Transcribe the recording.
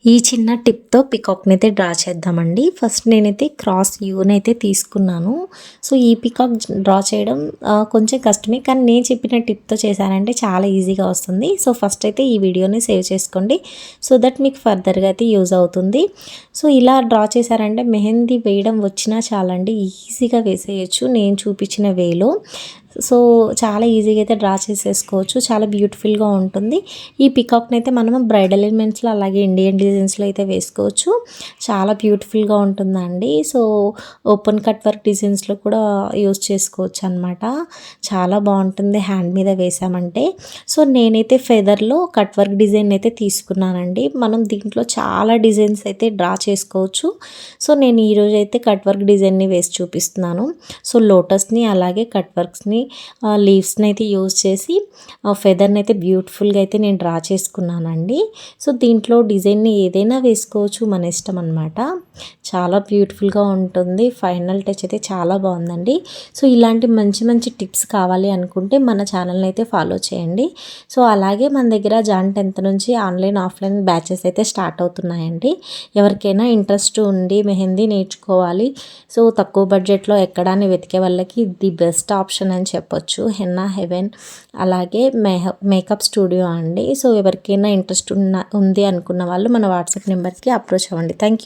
ఈ చిన్న టిప్‌తో పీకాక్‌నైతే డ్రా చేద్దామండి. ఫస్ట్ నేనైతే క్రాస్ యూనైతే తీసుకున్నాను. సో, ఈ పీకాక్ డ్రా చేయడం కొంచెం కష్టమే. కానీ నేను చెప్పిన టిప్‌తో చేశానంటే చాలా ఈజీగా వస్తుంది. సో, ఫస్ట్ అయితే ఈ వీడియోని సేవ్ చేసుకోండి. సో దట్ మీకు ఫర్దర్‌గా అయితే యూజ్ అవుతుంది. సో, ఇలా డ్రా చేశారంటే మెహందీ వేయడం వచ్చినా చాలండి, ఈజీగా వేసేయొచ్చు నేను చూపించిన వేలో. సో, చాలా ఈజీగా అయితే డ్రా చేసేసుకోవచ్చు. చాలా బ్యూటిఫుల్‌గా ఉంటుంది. ఈ పీకాక్‌ని అయితే మనము బ్రైడల్ ఎలిమెంట్స్‌లో అలాగే ఇండియన్ డిజైన్స్‌లో అయితే వేసుకోవచ్చు. చాలా బ్యూటిఫుల్‌గా ఉంటుందండి. సో, ఓపెన్ కట్ వర్క్ డిజైన్స్‌లో కూడా యూజ్ చేసుకోవచ్చు అనమాట. చాలా బాగుంటుంది హ్యాండ్ మీద వేసామంటే. సో, నేనైతే ఫెదర్‌లో కట్ వర్క్ డిజైన్ అయితే తీసుకున్నానండి. మనం దీంట్లో చాలా డిజైన్స్ అయితే డ్రా చేసుకోవచ్చు. సో, నేను ఈరోజు అయితే కట్ వర్క్ డిజైన్‌ని వేసి చూపిస్తున్నాను. సో, లోటస్‌ని అలాగే కట్ వర్క్స్‌ని లీవ్స్ని అయితే యూజ్ చేసి ఫెదర్ని అయితే బ్యూటిఫుల్గా అయితే నేను డ్రా చేసుకున్నానండి. సో, దీంట్లో డిజైన్ని ఏదైనా వేసుకోవచ్చు, మన ఇష్టం అనమాట. చాలా బ్యూటిఫుల్గా ఉంటుంది. ఫైనల్ టచ్ అయితే చాలా బాగుందండి. సో, ఇలాంటి మంచి మంచి టిప్స్ కావాలి అనుకుంటే మన ఛానల్ని అయితే ఫాలో చేయండి. సో, అలాగే మన దగ్గర జాన్ 10th నుంచి ఆన్లైన్ ఆఫ్లైన్ బ్యాచెస్ అయితే స్టార్ట్ అవుతున్నాయండి. ఎవరికైనా ఇంట్రెస్ట్ ఉండి మెహందీ నేర్చుకోవాలి, సో తక్కువ బడ్జెట్లో ఎక్కడా అని వెతికే వాళ్ళకి ది బెస్ట్ ఆప్షన్ అని చెప్పొచ్చు హెన్నా హెవెన్, అలాగే మేకప్ స్టూడియో అండి. సో, ఎవరికైనా ఇంట్రెస్ట్ ఉంది అనుకున్న వాళ్ళు మన వాట్సాప్ నెంబర్కి అప్రోచ్ అవ్వండి. Thank you.